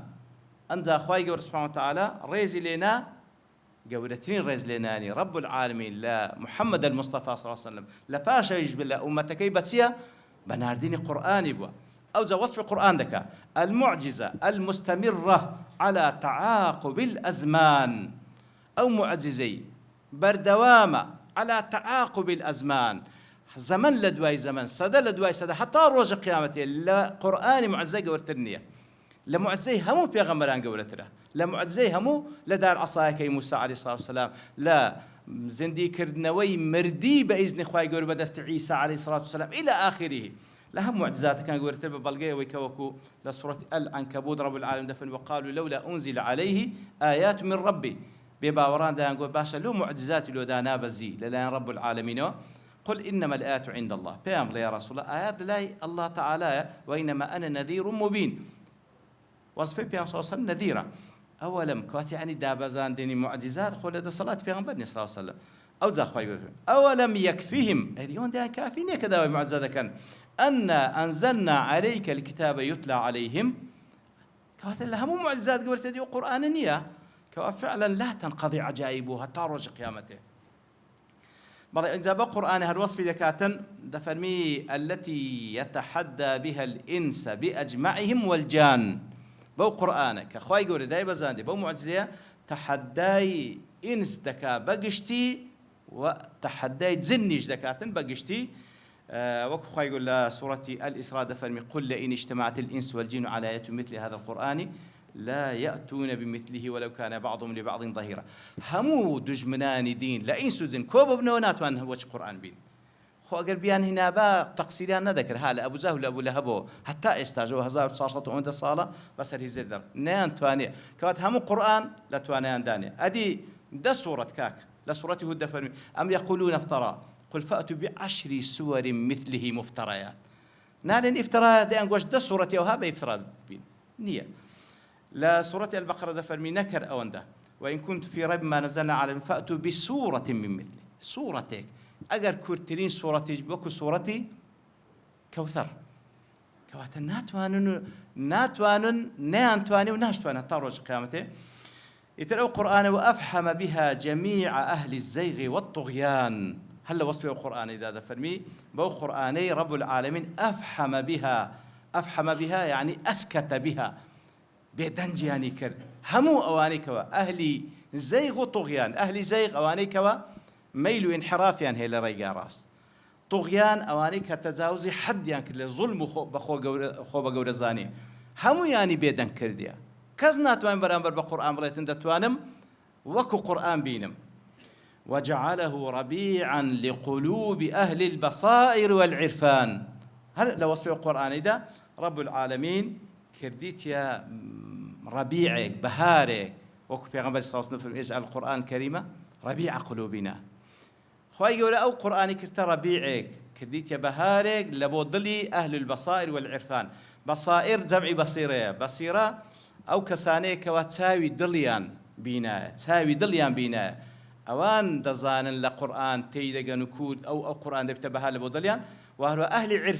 أنزا خواي قورة سبحانه وتعالى ريزي لنا قورتين ريز لناني رب العالمين لا محمد المصطفى صلى الله عليه وسلم لا باشا يجب الله أمتكي بسيا بنارديني قرآن بوا أو ذا وصف القرآن ذكا المعجزة المستمرة على تعاقب الأزمان أو معجزي بردوامة على تعاقب الأزمان، زمن لدواي زمن، سدى لدواي سدى، حتى روج قيامته لقرآن معزي قورترنية، لمعزي همو بيغمران قورتره، لمعزي همو لدار عصايك موسى عليه الصلاة والسلام، لا زندي كردنوي مردي بإذن خواي قور بدست عيسى عليه الصلاة والسلام إلى آخره. لهم معجزات كان قورتر ببلغيه ويكوكو لسورة العنكبوت رب العالمين دفن وقالوا لولا أنزل عليه آيات من ربي، بباوران دان قول باشا له معجزات لو دانا بزي للان رب العالمين. قل إنما الآيات عند الله، بيام يا رسول الله آيات لا الله تعالى، وإنما أنا نذير مبين، وصفه بيام صلى الله عليه وسلم نذيرا. أولم كوات يعني دابزان ديني معجزات خول هذا صلاة بيام بدني صلى الله عليه وسلم أو زاخوا يقول أولم يكفيهم هذيون ده كافين كذا معجزة كان أن أنزلنا عليك الكتاب يتلى عليهم، كوات الله مو معجزات قبل تديو قرآنية، كوا فعلا لا تنقضي عجائبها تارج قيامته. بعض إذا بقرآن هالوصف ذكاتا دفرمي التي يتحدى بها الإنس بأجمعهم والجان، بو قرآنك أخوي يقول داي بزاندي بو معجزة تحداي إنس دكا بقشتي وتحداي جنيش دكاتا بقشتي. وكخوي يقول سورة الإسراء دفرمي قل لئن اجتمعت الإنس والجن على آية مثل هذا القرآن لا يأتون بمثله ولو كان بعضهم لبعض ظهيرا. همو دجمنان دين لئن سوزن كوب ابنونات وان هوش قرآن بين خو اگر بيان هنا با تقصيريان نذكر هلا ابو جهل ابو لهب حتى استاجوا 1900 عند الصاله بس هي زدر نان تواني كوات همو قرآن لا توانيان داني ادي ده سورة كاك لسورته هود فرمي ام يقولون افترى قل فأتوا بعشر سور مثله مفتريات. نالن افتراء دي انقوش ده سورة وهابا افتراء بين نية. لا سورة البقرة ده فرمي نكر أونده وإن كنت في ريب ما نزلنا على فأتوا بسورة من مثله، سورتك أجر كورترين سورتي بكو سورتي كوثر كوات ناتوانن نانتواني وناشتواني طارج قيامته. يتلو القرآن وأفحم بها جميع أهل الزيغ والطغيان. هل وصفه القرآن إذا فرمي بو قرآني رب العالمين أفحم بها يعني أسكت بها بيدنج يعني كر همو أواني كوا أهلي زيغ وطغيان، أهلي زيغ أواني كوا ميل انحراف يعني هي لريقا راس، طغيان أواني كتجاوز حد يعني كل ظلم خو بجورزاني همو يعني بيدن كرديا كزنات وين برامبر بقرآن بريتن دتوانم وكو قرآن بينم. وجعله ربيعا لقلوب أهل البصائر والعرفان. هل لو وصف القرآن إذا رب العالمين كرديت يا ربيعك بهارك وكو بيغمبر صلى الله عليه وسلم اجعل القرآن الكريم ربيع قلوبنا. خواهي يقول أو قرآن كرت ربيعك كرديت يا بهارك لبوضلي أهل البصائر والعرفان. بصائر جمع بصيرة أو كسانيك وتساوي دليان بينا أوان دزان لقرآن تيدق نكود أو قرآن دبت بها لبوضليان وهو أهل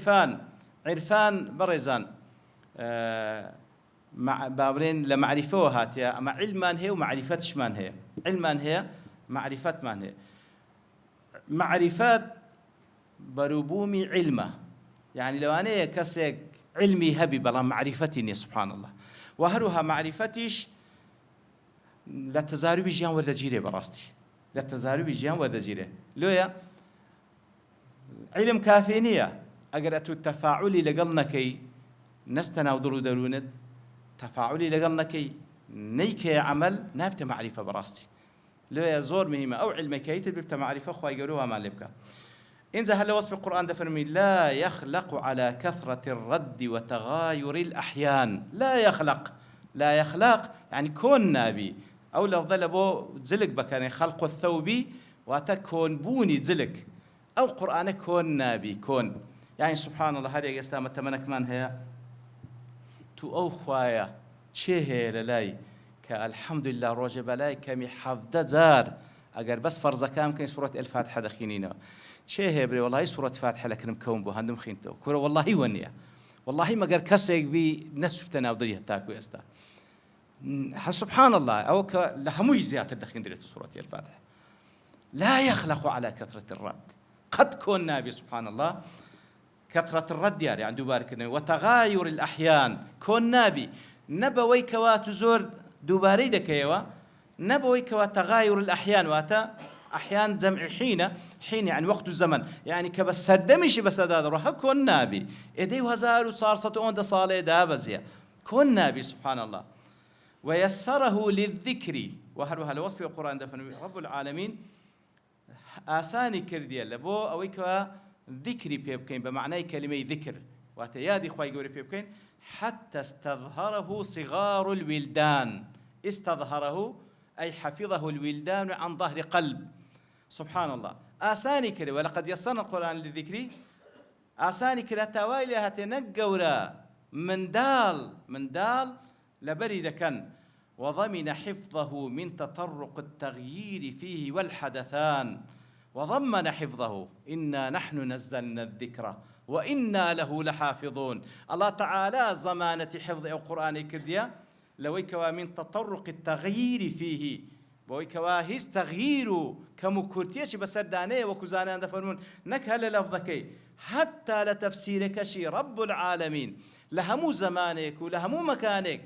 عرفان برزان مع بابرين لمعرفة هاتيا مع علمان هي ومعرفتش مان هي. علمان هي معرفة مان هي. معرفات بروبومي علمه يعني لو أنا كسك علمي هبي بلا معرفتي سبحان الله وهروها معرفتش لا تزارب جيان ورد جيري براستي لا تزارب جيان ورد جيري لويا علم كافينية أقرأت التفاعلي لقلنكي نستنا ودرو درونت تفاعلي لقلنكي نيكي عمل نابت معرفة براستي لويا زور مهمة أو علمكي تبت معرفة خواهي يقولوها ما لبكا. إنزا هل وصف القرآن ده فرمي لا يخلق على كثرة الرد وتغاير الأحيان. لا يخلق يعني كون نابي أو لفظ لبو زلق بكاني خلق الثوبي وتكون بوني زلق أو قرآن كون نابي كون يعني سبحان الله هذه يستامة تمنك من هي تو أو خوايا شهر لاي كالحمد لله روجب لاي كمي حفظ زار أجر بس فرض كام كان سورة الفاتحة دخينينا شيء هبري والله سورة فاتحة لكن مكون به هندم خينته كورة والله ونيا والله ما قر كسيك بي نسبتنا وضيه تاكو يستا سبحان الله أو لهمو يزيات الدخين دريت سورة الفاتحة. لا يخلق على كثرة الرد قد كون نبي سبحان الله كثرة الرد يعني عنده بارك وتغاير الأحيان كون نبي نبوي كوات زور دوباري دكيوا نبوي كوات تغاير الأحيان واتا أحيان جمع حين يعني وقت الزمن يعني كبس سردمش بس هذا روح كون نبي إدي وهزار وصارصة أون صالة دابزيا كون نبي سبحان الله ويسره للذكر وهروها لوصف القرآن دفن رب العالمين آساني كرديا لبو أويكوا ذكري بيبكين بمعنى كلمة ذكر واتيادي خواي قوري بيبكين حتى استظهره صغار الولدان استظهره أي حفظه الولدان عن ظهر قلب سبحان الله آساني كري ولقد يسرنا القرآن للذكر آساني كري تاويلي هتنقورا من دال لبرد كان وضمن حفظه من تطرق التغيير فيه والحدثان وضمن حفظه إنا نحن نزلنا الذكر وإنا له لحافظون الله تعالى زمانة حفظ القرآن الكردية لويكوا من تطرق التغيير فيه ويكوا هيس تغيير كمكورتيش بسردانيه وكزانان دفرمون نكهل لفظكي حتى لتفسيرك شي رب العالمين لهمو زمانك ولهمو مكانك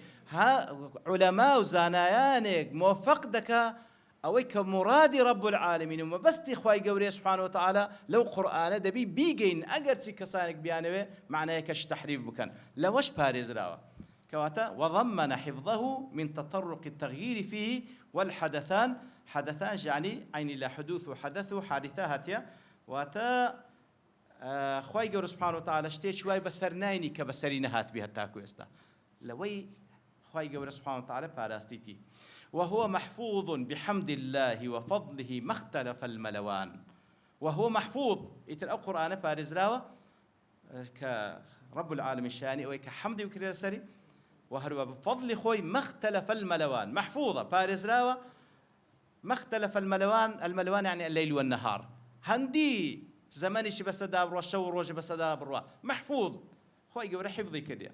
علماء وزانايانك موفق دكا أويك مرادي رب العالمين وما بس تخواي قوري سبحانه وتعالى لو قرآن دبي بيجين أجرتي كسانك بيانوي معناه كش تحريف بكن لوش باريز راوا كواتا وضمن حفظه من تطرق التغيير فيه والحدثان حدثان يعني عين لا حدوث وحدث حادثة هاتيا واتا خواي قوري سبحانه وتعالى شتي شوي بسرنايني كبسرين هات بها تاكو استا لوي خواي قوري سبحانه وتعالى باراستيتي وهو محفوظ بحمد الله وفضله ما اختلف الملوان وهو محفوظ يتر القرآن بارز راوة كرب العالمين الشاني وكحمد وكرير سري وهو بفضل خوي ما اختلف الملوان محفوظة بارز راوة ما اختلف الملوان يعني الليل والنهار هندي زماني شي بس دابر والشور وجه بس دابر محفوظ خوي قبل حفظي كده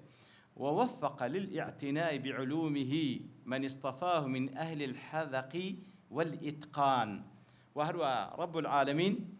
ووفق للاعتناء بعلومه من اصطفاه من أهل الحذق والإتقان وهو رب العالمين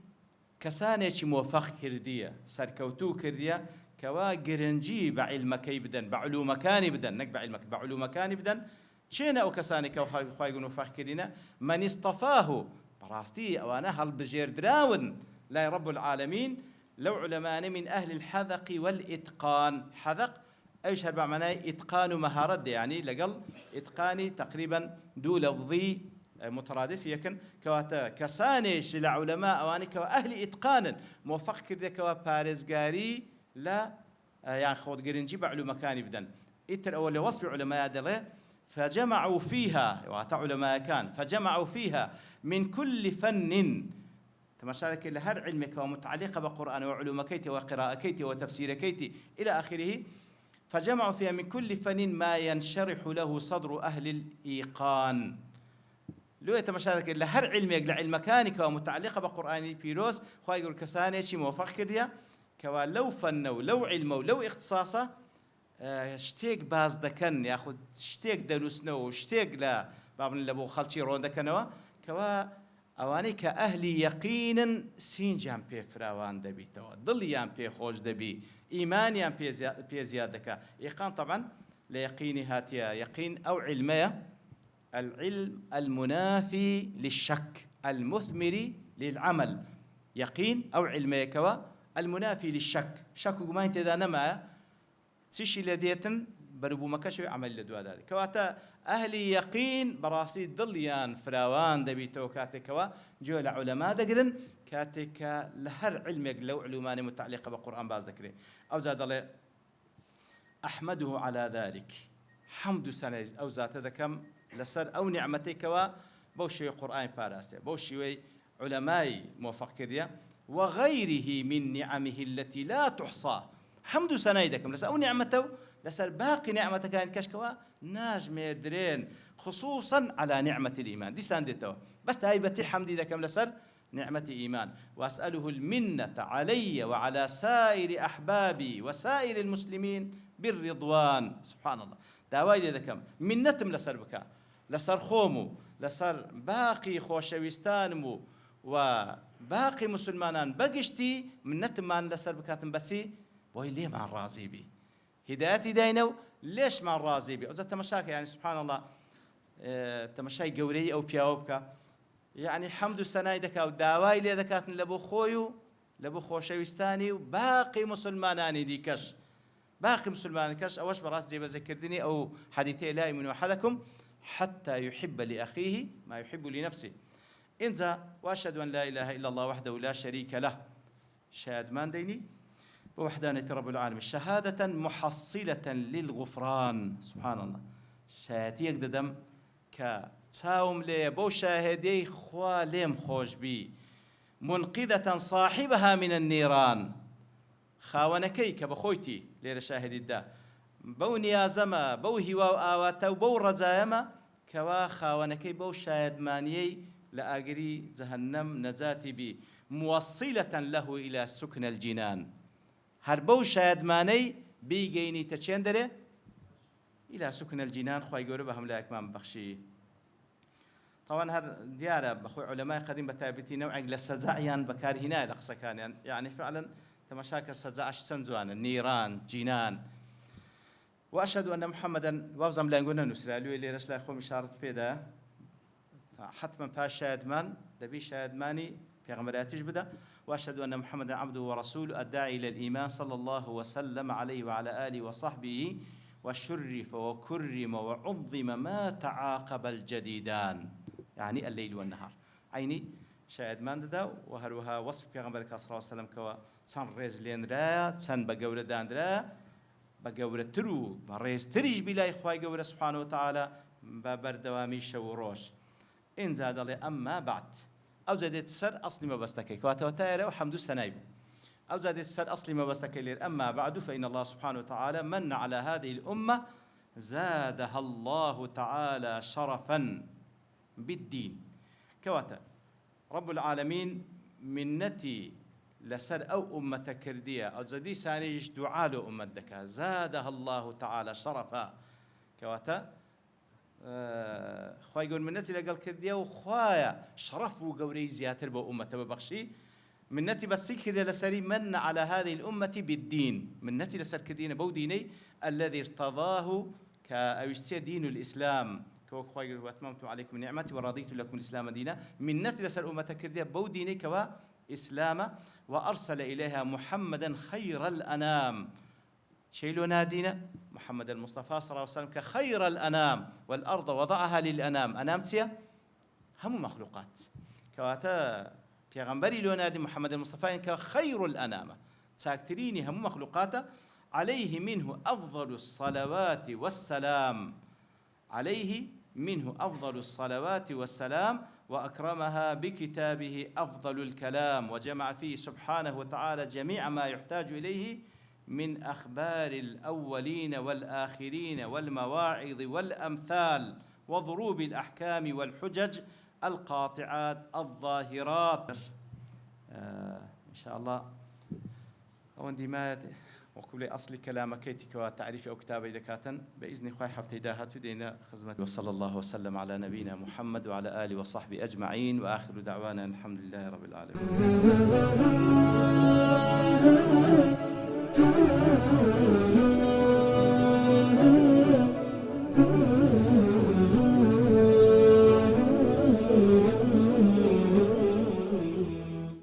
كسانيش موفق كردية سركوتو كردية كوا جرنجي بعلمك يبدن بعلومكان يبدن نك بعلومكان يبدن شينا أو كساني كوا يقولون موفق كردينا من اصطفاه براستي أو أنا هل بجير دراون لا رب العالمين لو علماء من أهل الحذق والإتقان حذق ايش هربع معناه اتقان ومهارات يعني لقل اتقاني تقريبا دو لفظي مترادف يكن كواتا كسانيش لعلماء اواني كوا اهل اتقان موفق كده كوا بارزغاري لا يعني خود جرنجي بعلو مكان بدن اتر اول وصف علماء دله فجمعوا فيها واتا علماء كان فجمعوا فيها من كل فن تماشاك لهر علمك ومتعلقه بقران وعلوم كيتي وقراءه كيتي وتفسير كيتي الى اخره فجمعوا فيها من كل فن ما ينشرح له صدر أهل الإيقان لو يتمشاك لهر علم يقلع المكانك ومتعلقة بقرآن بيروس خواهي يقول كساني شي موفق كرديا كوا لو فنوا لو علموا لو اختصاصا شتيك باز دكن ياخذ شتيك دلوسنو وشتيك لا باب لبو خلشي رون دكنوا كوا اواني كأهل يقين سين جام بي فراوان دبي تو ضليان بي خوش دبي إيمانيان بي زيادك إيقان طبعا ليقيني هاتيا يقين أو علمية العلم المنافي للشك المثمر للعمل يقين أو علمية كوا المنافي للشك شك ما انت إذا نما تشي لديتن بربو مكشف عمل لدوا ذلك كواتا أهلي يقين براسي ضليان فراوان دبيتو كاتكوا جول علماء دقرن كاتك لهر علمك لو علومان متعلقة بالقرآن باز ذكري أو زاد الله أحمده على ذلك حمد سنة أو ذات ذكم لسر أو نعمتي كوا بوشي قرآن باراستي بوشي علماء موفق كريا وغيره من نعمه التي لا تحصى حمد سنة ذكم لسر أو نعمته لسر باقي نعمة كانت كشكوا ناجم يدرين خصوصا على نعمة الإيمان دي ساندته بتاي بتي حمدي ذكم لسر نعمة إيمان وأسأله المنة علي وعلى سائر أحبابي وسائر المسلمين بالرضوان سبحان الله داوي ذكم منتم لسر بكا لسر خومو لسر باقي خوشويستانمو وباقي مسلمان بقشتي منتم مان لسر بكاتم بسي بوي ليه ما راضي بي هدايتي داينو ليش ما راضي بي أوزت مشاكل يعني سبحان الله تمشاي قوري بكا تمشاي قوري أو بياوبكا يعني حمد سناي دكا وداواي لي دكات لبو خويو لبو خوشويستاني وباقي مسلماناني دي كش باقي مسلمان كش أوش براس جيب ذكرتني أو حديثي لا يؤمن أحدكم حتى يحب لأخيه ما يحب لنفسه إنزا وأشهد أن لا إله إلا الله وحده لا شريك له شهاد مان ديني بوحدانية رب العالمين شهادة محصلة للغفران سبحان الله شهادتي ددم كتاوم لي بو شاهدي خوا ليم خوش بي منقذة صاحبها من النيران خاونەکەی کە بەخۆیتی لێرە شاهدیدا بەو نیازەمە بەو هیوا و ئاواتە و بەو ڕەزایەمە کەوا خاونەکەی بەو شایەتمانیەی لە ئاگری جەهەنەم نەجاتی بی موەصیلەتەن له إلى سكن الجنان هەر بەو شایەتمانەی بیگەینیتە چێن دەرێ إلى سكن الجنان خوای گەورە بە هەملایەکمان ببەخشی طبعا هر دیارە بەخۆی عولەمای قەدیم بەتایبەتی نەوعێک لە سەجاعیان بەکارهێنایە لە قسەکانیان يعني فعلا تماشاك سزاعش سنزوان النيران جينان وأشهد أن محمدا وابزم لانقونا نسراليو اللي رسلا أخوهم إشارة بيدا حتما باش شاهدمان دبي شاهدماني في غمراتيش بدا وأشهد أن محمدا عبده ورسوله الداعي إلى الإيمان صلى الله وسلم عليه وعلى آله وصحبه وشرف وكرم وعظم ما تعاقب الجديدان يعني الليل والنهار عيني شاهد مان ددا وهروها وصف پیغمبر صلى الله عليه وسلم كوا سان ريز لينرا سان بجورة داندرا بجورة ترو بريز تريج بلا إخوة جورة سبحانه وتعالى ببردوامي شوروش إن زاد لي أما بعد أو زادت السر أصلي ما بستكي كواتوتايرة وحمد السنايب أو زادت السر أصلي ما بستكي لير أما بعد فإن الله سبحانه وتعالى من على هذه الأمة زادها الله تعالى شرفا بالدين كواتا رب العالمين منتي لسر أو أمة كردية أو زدي سانيج دعاء له أمتك زادها الله تعالى شرفا كواتا خواي يقول منتي لقال كردية وخوايا شرف وقوري زياتر بو أمة ببخشي منتي بس كده لسري من على هذه الأمة بالدين منتي لسر كدين بو ديني الذي ارتضاه كأوشتي دين الإسلام كوخوي واتممت عليكم نعمتي ورضيت لكم الاسلام دينا من نتل سر امه كرديه بوديني كوا اسلام وارسل اليها محمدا خير الانام شيلو نادينا محمد المصطفى صلى الله عليه وسلم كخير الانام والارض وضعها للانام انامتيا هم مخلوقات كواتا پیغمبري لو نادي محمد المصطفى كخير الانام ساكتريني هم مخلوقات عليه منه افضل الصلوات والسلام عليه منه أفضل الصلوات والسلام وأكرمها بكتابه أفضل الكلام وجمع فيه سبحانه وتعالى جميع ما يحتاج إليه من أخبار الأولين والآخرين والمواعظ والأمثال وضروب الأحكام والحجج القاطعات الظاهرات إن شاء الله أوندي ما وكل أصل كلامك وتعريف أو كتابي دكاتا بإذن إخوة حفتي داهات دينا خزمة وصلى الله وسلم على نبينا محمد وعلى آله وصحبه أجمعين وآخر دعوانا الحمد لله رب العالمين